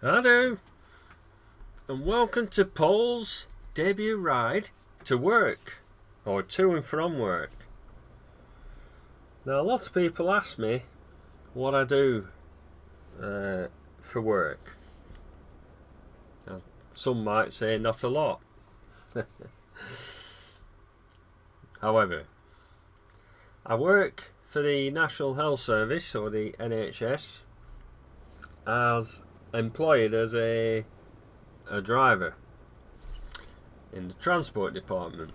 Hello, and welcome to Paul's debut ride to work, or to and from work. Now, lots of people ask me what I do for work. Now, some might say not a lot. However, I work for the National Health Service, or the NHS, as employed as a driver in the transport department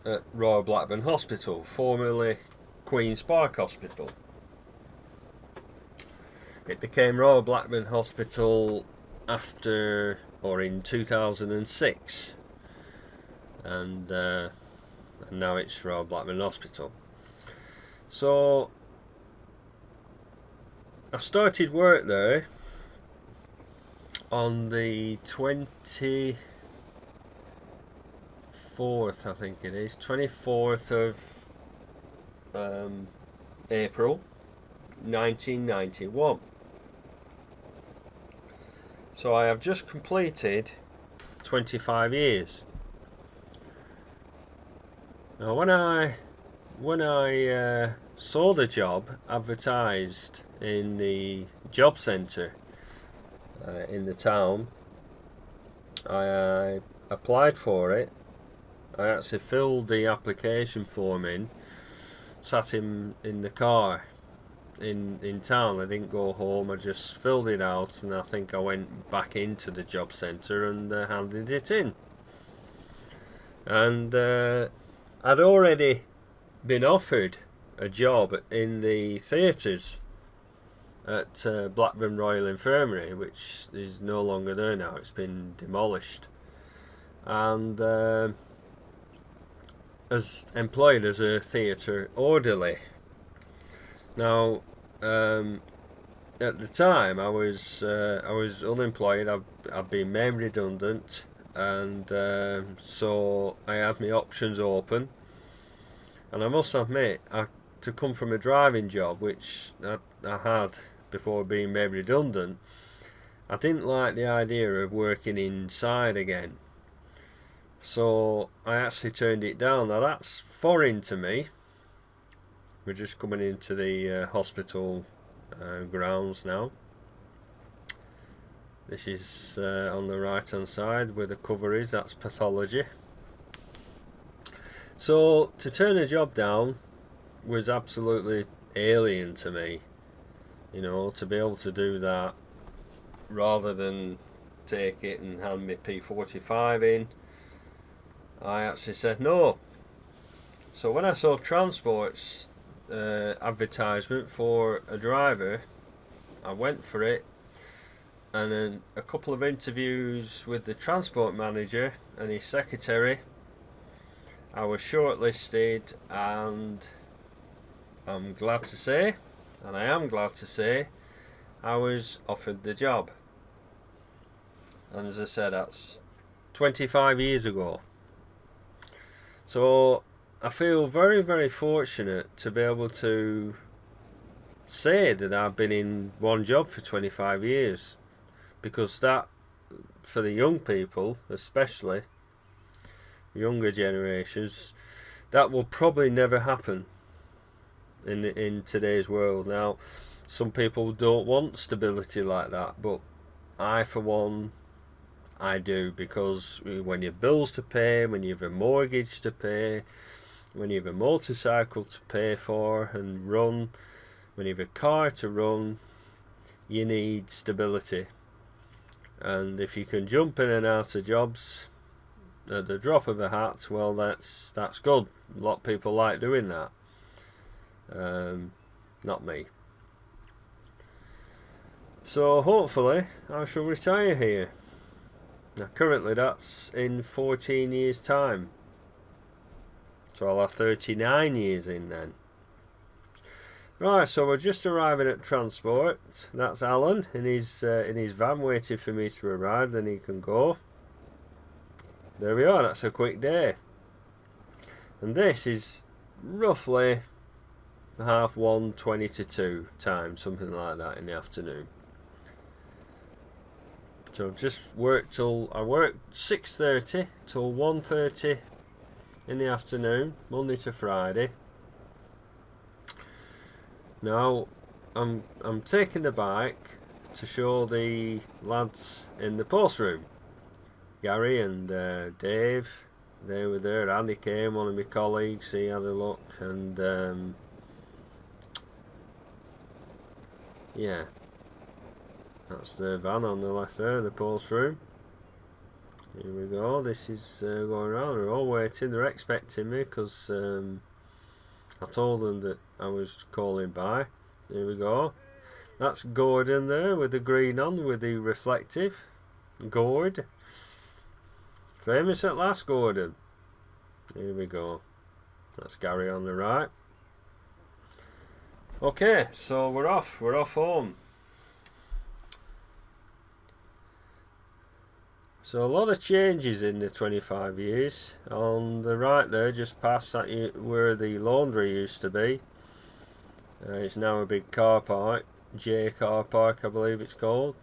at Royal Blackburn Hospital, formerly Queen's Park Hospital. It became Royal Blackburn Hospital in 2006, and now it's Royal Blackburn Hospital. So I started work there on the 24th, I think it is, 24th of April 1991. So I have just completed 25 years. Now when I saw the job advertised in the job centre in the town, I applied for it. I actually filled the application form in, sat in the car in town. I didn't go home, I just filled it out, and I think I went back into the job centre and handed it in. And I'd already been offered a job in the theatres at Blackburn Royal Infirmary, which is no longer there now. It's been demolished, and as employed as a theatre orderly. Now, at the time, I was unemployed. I've been made redundant, and so I had my options open. And I must admit, to come from a driving job, which I had before being made redundant, I didn't like the idea of working inside again. So I actually turned it down. Now that's foreign to me. We're just coming into the hospital grounds now. This is on the right hand side where the cover is, that's pathology. So to turn a job down was absolutely alien to me. You know, to be able to do that rather than take it and hand me P45 in, I actually said no. So when I saw transport's advertisement for a driver, I went for it, and then a couple of interviews with the transport manager and his secretary, I was shortlisted, and I'm glad to say, and I am glad to say, I was offered the job. And as I said, that's 25 years ago. So I feel very, very fortunate to be able to say that I've been in one job for 25 years, because that, for the young people, especially younger generations, that will probably never happen in today's world. Now, some people don't want stability like that, but I, for one, I do, because when you have bills to pay, when you have a mortgage to pay, when you have a motorcycle to pay for and run, when you have a car to run, you need stability. And if you can jump in and out of jobs at the drop of a hat, well, that's good. A lot of people like doing that. Not me. So hopefully I shall retire here. Now currently that's in 14 years time, so I'll have 39 years in then. Right, so we're just arriving at transport. That's Alan in his van waiting for me to arrive, then he can go. There we are, that's a quick day. And this is roughly 1:30, 20 to 2 time, something like that in the afternoon. So just work till, I work 6:30 till 1:30 in the afternoon, Monday to Friday. Now I'm taking the bike to show the lads in the post room. Gary and Dave, they were there. Andy came, one of my colleagues, he had a look, and yeah, that's the van on the left there, the post room. Here we go, this is going around. They're all waiting, they're expecting me because I told them that I was calling by. Here we go. That's Gordon there with the green on, with the reflective. Gord. Famous at last, Gordon. Here we go. That's Gary on the right. Okay, so we're off home. So a lot of changes in the 25 years. On the right there, just past that, where the laundry used to be, it's now a big car park, J car park I believe it's called.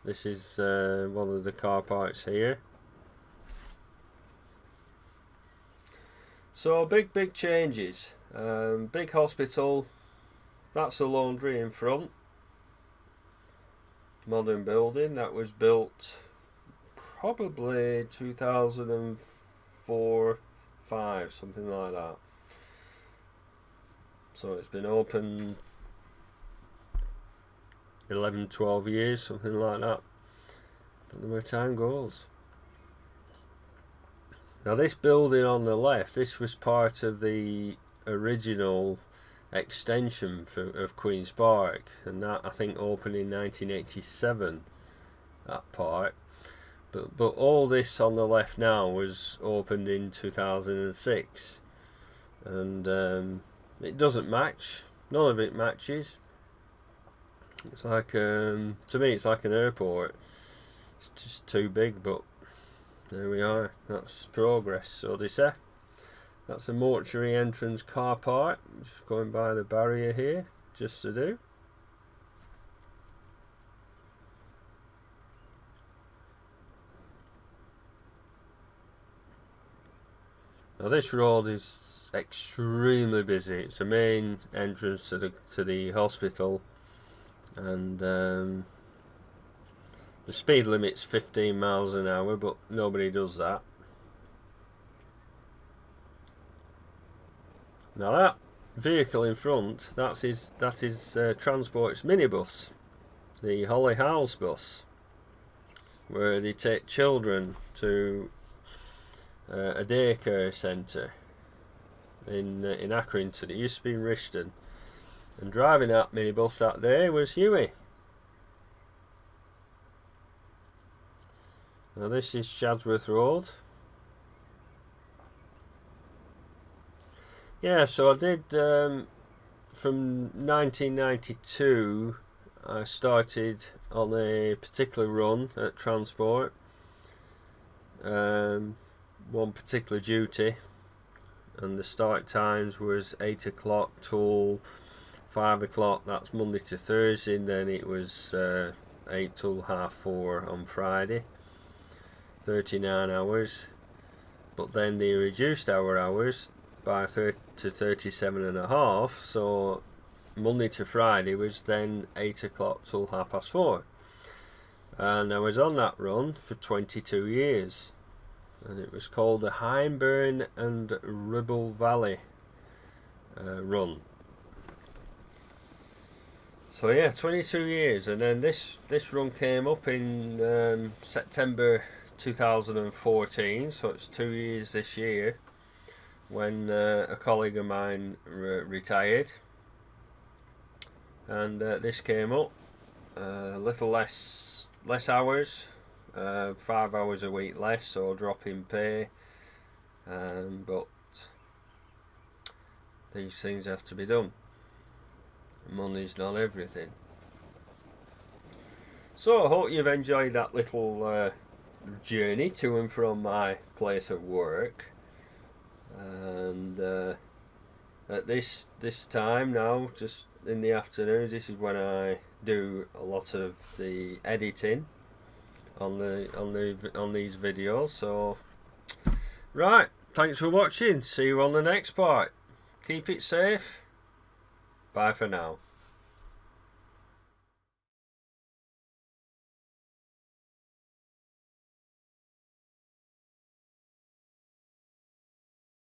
This is one of the car parks here. So big changes. Big hospital, that's the laundry in front. Modern building that was built probably 2004-5, something like that. So it's been open 11-12 years, something like that. Don't know where time goes. Now this building on the left, this was part of the original extension of Queen's Park, and that I think opened in 1987, that part. But all this on the left now was opened in 2006, and it doesn't match. None of it matches. It's like to me it's like an airport. It's just too big, but there we are. That's progress, so they say. That's a mortuary entrance car park. Just going by the barrier here, just to do. Now this road is extremely busy. It's the main entrance to the hospital, and the speed limit's 15 miles an hour, but nobody does that. Now that vehicle in front, that is Transport's minibus, the Holly House bus, where they take children to a daycare centre in Accrington. It used to be in Rishton, and driving that minibus that day was Huey. Now this is Chadsworth Road. Yeah, so I did from 1992. I started on a particular run at Transport, one particular duty, and the start times was 8 o'clock till 5 o'clock. That's Monday to Thursday, and then it was 8 till 4:30 on Friday. 39 hours, but then they reduced our hours by 30 to 37.5, so Monday to Friday was then 8 o'clock till 4:30, and I was on that run for 22 years, and it was called the Hyndburn and Ribble Valley run. So yeah, 22 years, and then this run came up in September 2014, so it's 2 years this year, when a colleague of mine retired, and this came up. A little less hours, 5 hours a week less, so drop in pay, but these things have to be done. Money's not everything. So I hope you've enjoyed that little journey to and from my place of work, and at this time now, just in the afternoons. This is when I do a lot of the editing on these videos. So right, thanks for watching. See you on the next part. Keep it safe. Bye for now.